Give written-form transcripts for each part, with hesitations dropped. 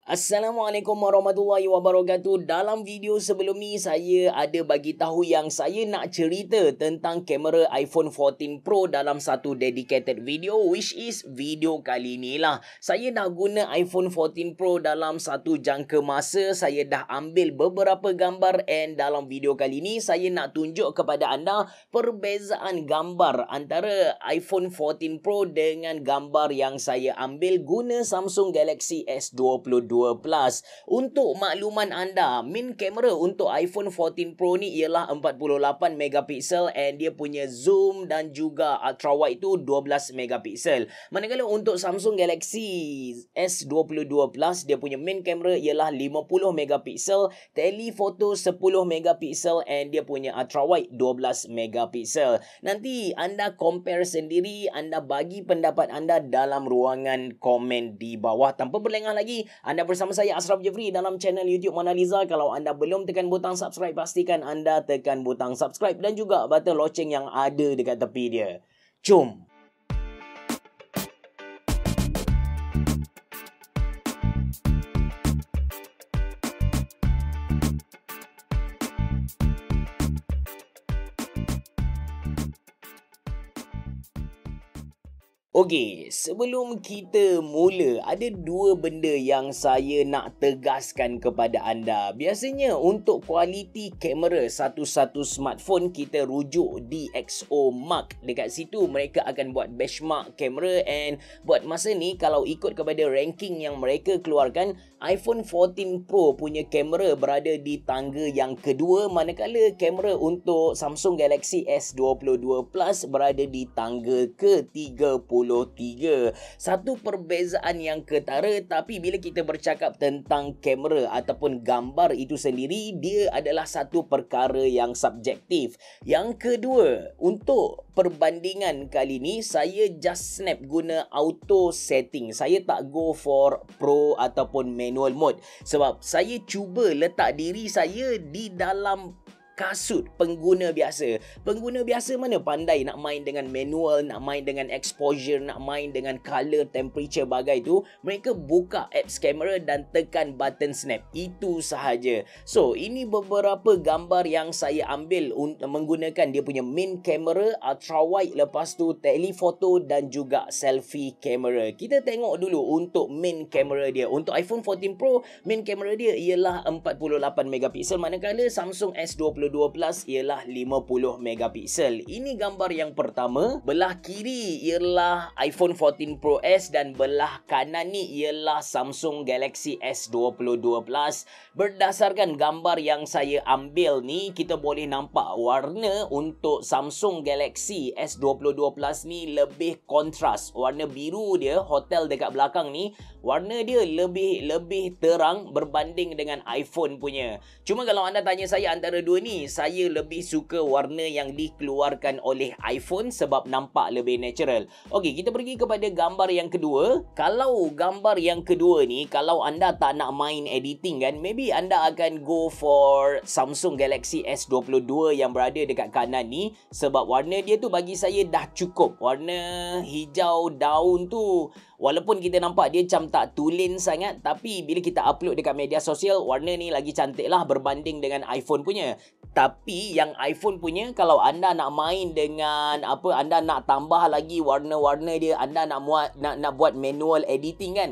Assalamualaikum warahmatullahi wabarakatuh. Dalam video sebelum ni saya ada bagi tahu yang saya nak cerita tentang kamera iPhone 14 Pro dalam satu dedicated video, which is video kali ni lah. Saya dah guna iPhone 14 Pro dalam satu jangka masa. Saya dah ambil beberapa gambar, and dalam video kali ni saya nak tunjuk kepada anda perbezaan gambar antara iPhone 14 Pro dengan gambar yang saya ambil guna Samsung Galaxy S22 Plus. Untuk makluman anda, main kamera untuk iPhone 14 Pro ni ialah 48 megapiksel, and dia punya zoom dan juga ultra wide tu 12 megapiksel. Manakala untuk Samsung Galaxy S22 Plus, dia punya main kamera ialah 50 megapiksel, telephoto 10 megapiksel, and dia punya ultra wide 12 megapiksel. Nanti anda compare sendiri, anda bagi pendapat anda dalam ruangan komen di bawah. Tanpa berlengah lagi, anda bersama saya Ashraf Jeffrey dalam channel YouTube Mona Lisa. Kalau anda belum tekan butang subscribe, pastikan anda tekan butang subscribe dan juga button loceng yang ada dekat tepi dia. Jom! Okey, sebelum kita mula, ada dua benda yang saya nak tegaskan kepada anda. Biasanya untuk kualiti kamera satu-satu smartphone, kita rujuk DxOMark. Dekat situ mereka akan buat benchmark kamera, and buat masa ni kalau ikut kepada ranking yang mereka keluarkan, iPhone 14 Pro punya kamera berada di tangga yang kedua, manakala kamera untuk Samsung Galaxy S22 Plus berada di tangga ke-33. Satu perbezaan yang ketara, tapi bila kita bercakap tentang kamera ataupun gambar itu sendiri, dia adalah satu perkara yang subjektif. Yang kedua, untuk perbandingan kali ni, saya just snap guna auto setting. Saya tak go for pro ataupun manual mode, sebab saya cuba letak diri saya di dalam kasut pengguna biasa. Pengguna biasa mana pandai nak main dengan manual, nak main dengan exposure, nak main dengan color, temperature bagai tu. Mereka buka apps kamera dan tekan button snap. Itu sahaja. So, ini beberapa gambar yang saya ambil menggunakan dia punya main kamera, ultra wide, lepas tu telephoto dan juga selfie kamera. Kita tengok dulu untuk main kamera dia. Untuk iPhone 14 Pro, main kamera dia ialah 48 megapiksel, manakala Samsung S22 Plus ialah 50 megapiksel. Ini gambar yang pertama. Belah kiri ialah iPhone 14 Pro S dan belah kanan ni ialah Samsung Galaxy S22 Plus. Berdasarkan gambar yang saya ambil ni, kita boleh nampak warna untuk Samsung Galaxy S22 Plus ni lebih kontras. Warna biru dia, hotel dekat belakang ni, warna dia lebih terang berbanding dengan iPhone punya. Cuma kalau anda tanya saya antara dua ni, saya lebih suka warna yang dikeluarkan oleh iPhone sebab nampak lebih natural. Okey, kita pergi kepada gambar yang kedua. Kalau gambar yang kedua ni, kalau anda tak nak main editing kan, maybe anda akan go for Samsung Galaxy S22 yang berada dekat kanan ni, sebab warna dia tu bagi saya dah cukup. Warna hijau daun tu, walaupun kita nampak dia macam tak tulen sangat, tapi bila kita upload dekat media sosial, warna ni lagi cantik lah berbanding dengan iPhone punya. Tapi yang iPhone punya, kalau anda nak main dengan anda nak tambah lagi warna-warna dia, anda nak buat manual editing kan,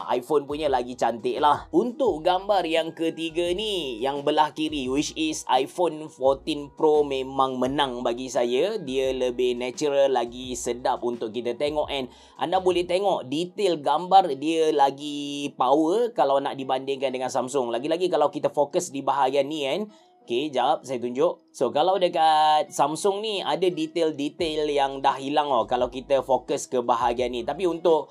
iPhone punya lagi cantik lah. Untuk gambar yang ketiga ni, yang belah kiri, which is iPhone 14 Pro, memang menang bagi saya. Dia lebih natural, lagi sedap untuk kita tengok, and anda boleh tengok detail gambar dia lagi power kalau nak dibandingkan dengan Samsung. Lagi-lagi kalau kita fokus di bahagian ni kan. Okey, jap saya tunjuk. So, kalau dekat Samsung ni ada detail-detail yang dah hilang kalau kita fokus ke bahagian ni. Tapi untuk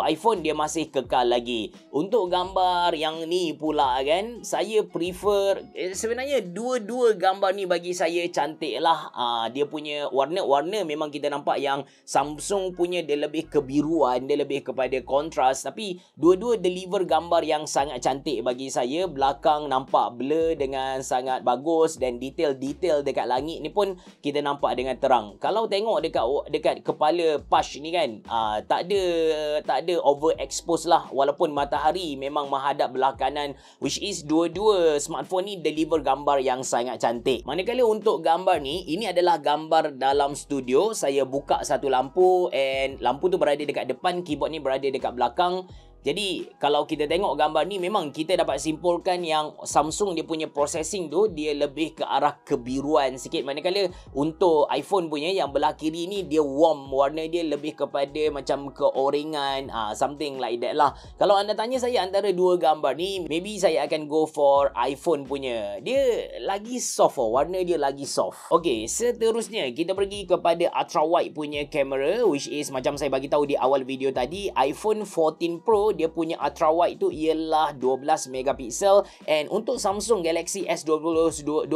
iPhone dia masih kekal lagi. Untuk gambar yang ni pula kan, saya prefer, sebenarnya dua-dua gambar ni bagi saya cantik lah. Dia punya warna memang kita nampak yang Samsung punya dia lebih kebiruan, dia lebih kepada kontras. Tapi dua-dua deliver gambar yang sangat cantik bagi saya. Belakang nampak blur dengan sangat bagus, dan detail detail-detail dekat langit ni pun kita nampak dengan terang. Kalau tengok dekat kepala Push ni kan, tak ada overexpose lah, walaupun matahari memang menghadap belah kanan, which is dua-dua smartphone ni deliver gambar yang sangat cantik. Manakala untuk gambar ni, ini adalah gambar dalam studio. Saya buka satu lampu and lampu tu berada dekat depan, keyboard ni berada dekat belakang. Jadi kalau kita tengok gambar ni, memang kita dapat simpulkan yang Samsung dia punya processing tu dia lebih ke arah kebiruan sikit, manakala untuk iPhone punya yang belah kiri ni dia warm, warna dia lebih kepada macam keorengan, something like that lah. Kalau anda tanya saya antara dua gambar ni, maybe saya akan go for iPhone punya. Dia lagi soft, warna dia lagi soft. Okay, seterusnya kita pergi kepada ultra wide punya kamera, which is macam saya bagi tahu di awal video tadi, iPhone 14 Pro dia punya ultra wide tu ialah 12 megapiksel, and untuk Samsung Galaxy S22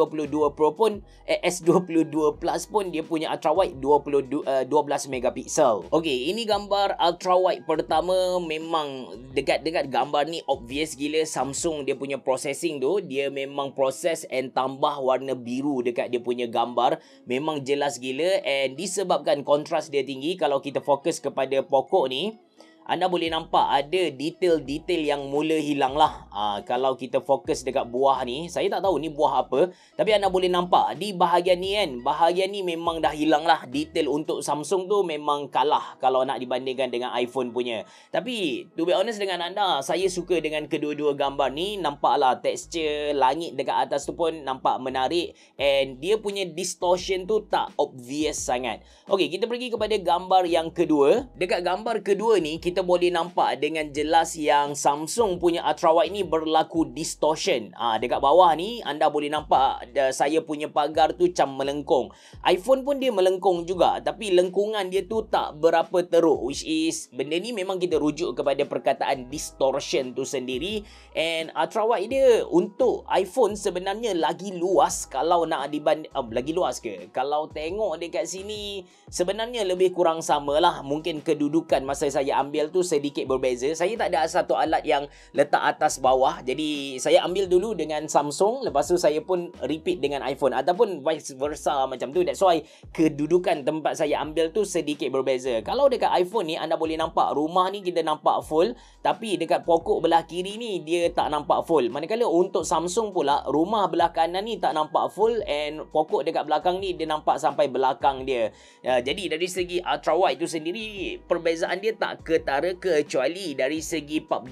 Pro pun S22 Plus pun dia punya ultra wide 12 megapiksel. Okey, ini gambar ultra wide pertama. Memang dekat gambar ni obvious gila Samsung dia punya processing tu, dia memang proses and tambah warna biru dekat dia punya gambar, memang jelas gila, and disebabkan kontras dia tinggi. Kalau kita fokus kepada pokok ni, anda boleh nampak ada detail-detail yang mula hilang lah. Kalau kita fokus dekat buah ni, saya tak tahu ni buah apa, tapi anda boleh nampak di bahagian ni kan, bahagian ni memang dah hilang lah. Detail untuk Samsung tu memang kalah kalau nak dibandingkan dengan iPhone punya. Tapi to be honest dengan anda, saya suka dengan kedua-dua gambar ni. Nampaklah tekstur langit dekat atas tu pun nampak menarik, and dia punya distortion tu tak obvious sangat. Okey, kita pergi kepada gambar yang kedua. Dekat gambar kedua ni, kita boleh nampak dengan jelas yang Samsung punya ultra wide ni berlaku distortion. Dekat bawah ni anda boleh nampak saya punya pagar tu macam melengkung. iPhone pun dia melengkung juga, tapi lengkungan dia tu tak berapa teruk, which is benda ni memang kita rujuk kepada perkataan distortion tu sendiri. And ultra wide dia untuk iPhone sebenarnya lagi luas. Kalau nak lagi luas ke? Kalau tengok dekat sini sebenarnya lebih kurang samalah. Mungkin kedudukan masa saya ambil tu sedikit berbeza. Saya tak ada satu alat yang letak atas bawah, jadi saya ambil dulu dengan Samsung, lepas tu saya pun repeat dengan iPhone, ataupun vice versa macam tu. That's why kedudukan tempat saya ambil tu sedikit berbeza. Kalau dekat iPhone ni anda boleh nampak rumah ni kita nampak full, tapi dekat pokok belah kiri ni dia tak nampak full. Manakala untuk Samsung pula, rumah belah kanan ni tak nampak full, and pokok dekat belakang ni dia nampak sampai belakang dia. Jadi dari segi ultra wide tu sendiri, perbezaan dia tak ketara kecuali dari segi bab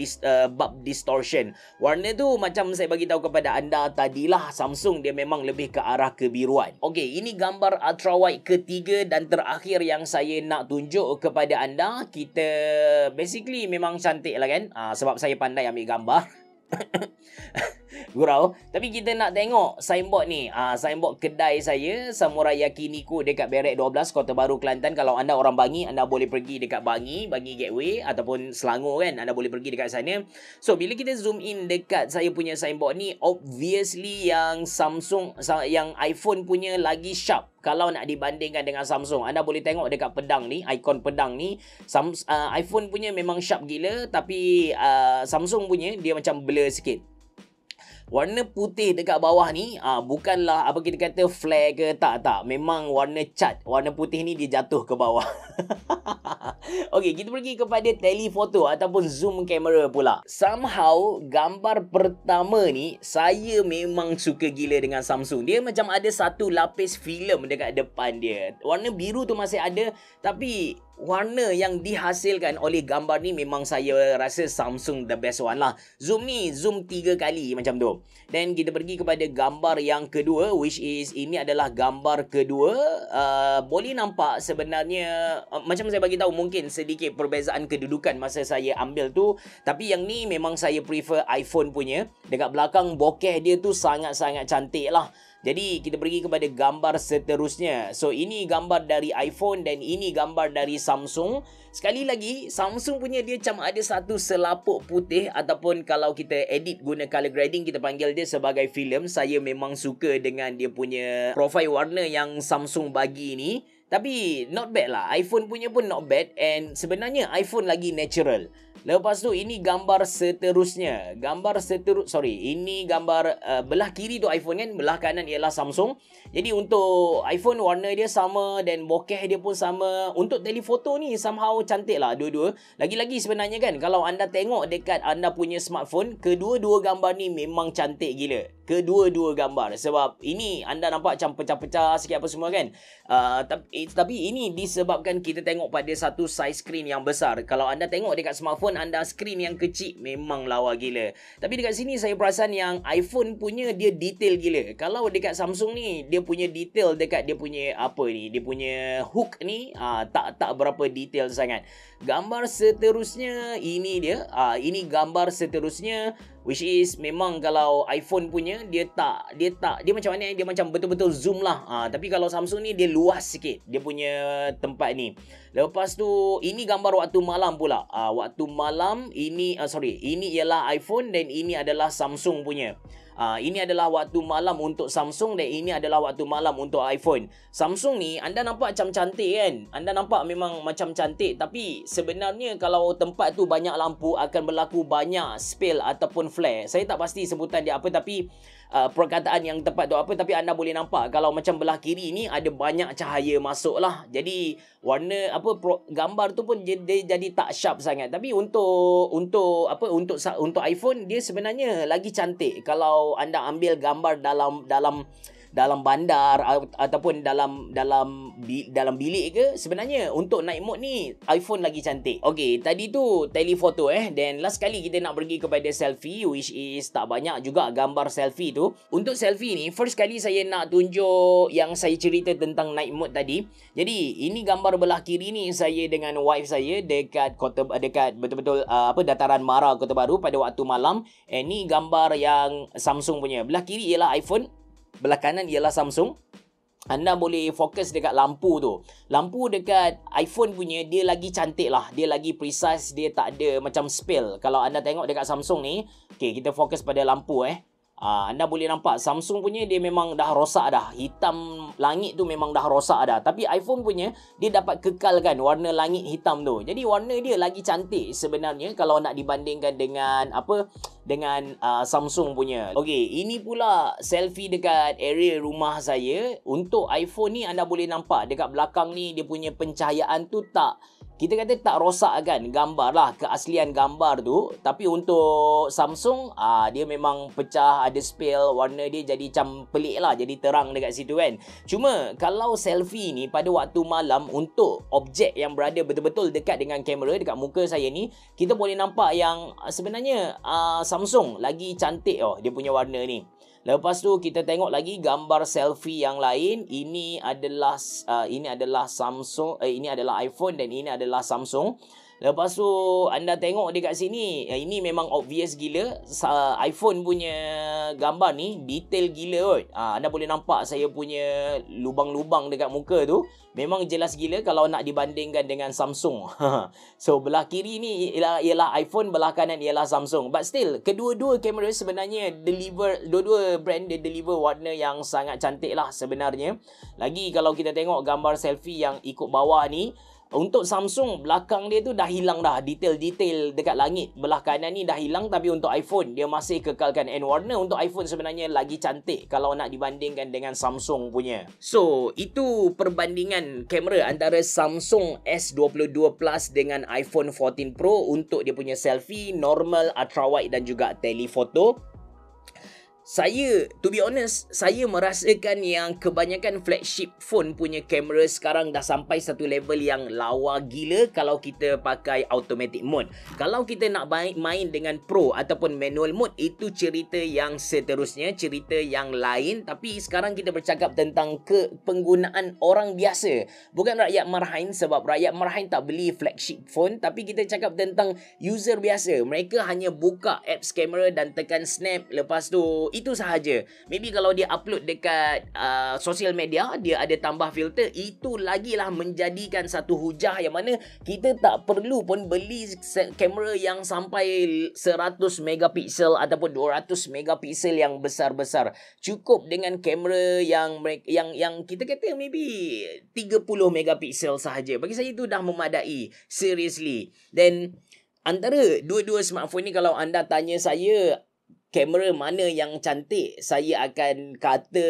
distortion. Warna tu macam saya bagi tahu kepada anda tadilah, Samsung dia memang lebih ke arah kebiruan. Okey, ini gambar ultra wide ketiga dan terakhir yang saya nak tunjuk kepada anda. Kita basically memang cantik lah kan, sebab saya pandai ambil gambar. Gurau. Tapi kita nak tengok signboard ni. Signboard kedai saya, Samurai Yakiniku dekat Berak 12, Kota Baru, Kelantan. Kalau anda orang Bangi, anda boleh pergi dekat Bangi Gateway, ataupun Selangor kan, anda boleh pergi dekat sana. So bila kita zoom in dekat saya punya signboard ni, obviously yang iPhone punya lagi sharp. Kalau nak dibandingkan dengan Samsung, anda boleh tengok dekat pedang ni, ikon pedang ni, iPhone punya memang sharp gila, tapi Samsung punya dia macam blur sikit. Warna putih dekat bawah ni bukanlah apa kita kata flare ke, tak. Memang warna cat. Warna putih ni dia jatuh ke bawah. Okey, kita pergi kepada telefoto ataupun zoom kamera pula. Somehow gambar pertama ni saya memang suka gila dengan Samsung. Dia macam ada satu lapis filem dekat depan dia. Warna biru tu masih ada, tapi warna yang dihasilkan oleh gambar ni memang saya rasa Samsung the best one lah. Zoom ni zoom 3 kali macam tu. Dan kita pergi kepada gambar yang kedua, which is ini adalah gambar kedua. Boleh nampak sebenarnya macam saya bagi tahu, mungkin sedikit perbezaan kedudukan masa saya ambil tu, tapi yang ni memang saya prefer iPhone punya. Dekat belakang bokeh dia tu sangat-sangat cantik lah. Jadi kita pergi kepada gambar seterusnya. So ini gambar dari iPhone dan ini gambar dari Samsung. Sekali lagi, Samsung punya dia macam ada satu selaput putih, ataupun kalau kita edit guna color grading, kita panggil dia sebagai filem. Saya memang suka dengan dia punya profil warna yang Samsung bagi ni. Tapi not bad lah. iPhone punya pun not bad, and sebenarnya iPhone lagi natural. Lepas tu ini gambar seterusnya. Ini gambar belah kiri tu iPhone kan, belah kanan ialah Samsung. Jadi untuk iPhone warna dia sama dan bokeh dia pun sama. Untuk telefoto ni somehow cantik lah dua-dua. Lagi-lagi sebenarnya kan, kalau anda tengok dekat anda punya smartphone, kedua-dua gambar ni memang cantik gila. Kedua-dua gambar. Sebab ini anda nampak macam pecah-pecah sikit apa semua kan. Tapi ini disebabkan kita tengok pada satu size screen yang besar. Kalau anda tengok dekat smartphone anda screen yang kecil, memang lawa gila. Tapi dekat sini saya perasan yang iPhone punya dia detail gila. Kalau dekat Samsung ni dia punya detail dekat dia punya apa ni, dia punya hook ni tak berapa detail sangat. Gambar seterusnya ini dia. Ini gambar seterusnya, which is memang kalau iPhone punya dia macam mana, dia macam betul-betul zoom lah. Tapi kalau Samsung ni dia luas sikit dia punya tempat ni. Lepas tu ini gambar waktu malam pula. Waktu malam ini ini ialah iPhone dan ini adalah Samsung punya. Ini adalah waktu malam untuk Samsung dan ini adalah waktu malam untuk iPhone. Samsung ni anda nampak macam cantik kan? Anda nampak memang macam cantik, tapi sebenarnya kalau tempat tu banyak lampu akan berlaku banyak spill ataupun flare. Saya tak pasti sebutan dia apa, tapi perkataan yang tepat tu apa, tapi anda boleh nampak kalau macam belah kiri ni ada banyak cahaya masuk lah. Jadi warna gambar tu pun dia jadi tak sharp sangat. Tapi untuk iPhone dia sebenarnya lagi cantik. Kalau anda ambil gambar dalam bandar ataupun dalam bilik ke, sebenarnya untuk night mode ni iPhone lagi cantik. Okey, tadi tu telefoto then last kali kita nak pergi kepada selfie, which is tak banyak juga gambar selfie tu. Untuk selfie ni first kali saya nak tunjuk yang saya cerita tentang night mode tadi. Jadi ini gambar belah kiri ni saya dengan wife saya dekat betul-betul dataran Mara Kota Baru pada waktu malam. Ni gambar yang Samsung punya. Belah kiri ialah iPhone, belah kanan ialah Samsung. Anda boleh fokus dekat lampu tu. Lampu dekat iPhone punya dia lagi cantik lah. Dia lagi precise. Dia tak ada macam spill. Kalau anda tengok dekat Samsung ni. Okay, kita fokus pada lampu anda boleh nampak Samsung punya dia memang dah rosak dah. Hitam langit tu memang dah rosak dah. Tapi iPhone punya dia dapat kekalkan warna langit hitam tu. Jadi warna dia lagi cantik sebenarnya kalau nak dibandingkan dengan Samsung punya. Okey, ini pula selfie dekat area rumah saya. Untuk iPhone ni anda boleh nampak dekat belakang ni dia punya pencahayaan tu kita kata tak rosak kan gambar lah, keaslian gambar tu. Tapi untuk Samsung dia memang pecah, ada spill, warna dia jadi macam pelik lah, jadi terang dekat situ kan. Cuma kalau selfie ni pada waktu malam untuk objek yang berada betul-betul dekat dengan kamera dekat muka saya ni, kita boleh nampak yang sebenarnya Samsung lagi cantik dia punya warna ni. Lepas tu kita tengok lagi gambar selfie yang lain. Ini adalah Samsung, ini adalah iPhone dan ini adalah Samsung. Lepas tu anda tengok dekat sini, ini memang obvious gila. iPhone punya gambar ni detail gila kot. Anda boleh nampak saya punya lubang-lubang dekat muka tu. Memang jelas gila kalau nak dibandingkan dengan Samsung. So belah kiri ni ialah iPhone, belah kanan ialah Samsung. But still, kedua-dua kamera sebenarnya dua-dua brand dia deliver warna yang sangat cantik lah sebenarnya. Lagi kalau kita tengok gambar selfie yang ikut bawah ni, untuk Samsung belakang dia tu dah hilang dah. Detail-detail dekat langit belah kanan ni dah hilang. Tapi untuk iPhone dia masih kekalkan. And warna untuk iPhone sebenarnya lagi cantik kalau nak dibandingkan dengan Samsung punya. So itu perbandingan kamera antara Samsung S22 Plus dengan iPhone 14 Pro untuk dia punya selfie, normal, ultrawide dan juga telefoto. Saya, to be honest, saya merasakan yang kebanyakan flagship phone punya kamera sekarang dah sampai satu level yang lawa gila kalau kita pakai automatic mode. Kalau kita nak main dengan pro ataupun manual mode, itu cerita yang seterusnya, cerita yang lain. Tapi sekarang kita bercakap tentang penggunaan orang biasa, bukan rakyat marhain, sebab rakyat marhain tak beli flagship phone. Tapi kita cakap tentang user biasa. Mereka hanya buka apps kamera dan tekan snap, lepas tu itu sahaja. Maybe kalau dia upload dekat social media, dia ada tambah filter, itu lagilah menjadikan satu hujah yang mana kita tak perlu pun beli kamera yang sampai 100 megapiksel ataupun 200 megapiksel yang besar-besar. Cukup dengan kamera yang kita kata maybe 30 megapiksel sahaja. Bagi saya itu dah memadai, seriously. Dan Antara dua-dua smartphone ni, kalau anda tanya saya kamera mana yang cantik, saya akan kata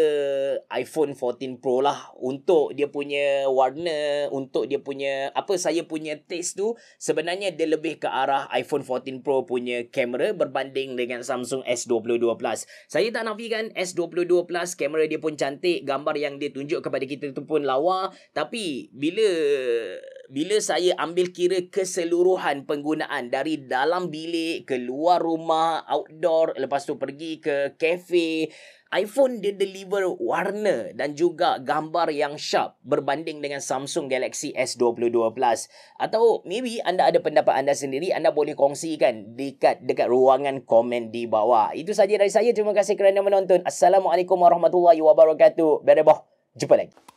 iPhone 14 Pro lah. Untuk dia punya warna, untuk dia punya saya punya taste tu sebenarnya dia lebih ke arah iPhone 14 Pro punya kamera berbanding dengan Samsung S22 Plus. Saya tak nafikan S22 Plus kamera dia pun cantik, gambar yang dia tunjuk kepada kita tu pun lawa, tapi bila saya ambil kira keseluruhan penggunaan dari dalam bilik, keluar rumah, outdoor, lepas tu pergi ke kafe, iPhone dia deliver warna dan juga gambar yang sharp berbanding dengan Samsung Galaxy S22 Plus. Atau maybe anda ada pendapat anda sendiri, anda boleh kongsikan dekat ruangan komen di bawah. Itu saja dari saya. Terima kasih kerana menonton. Assalamualaikum warahmatullahi wabarakatuh. Bereboh. Jumpa lagi.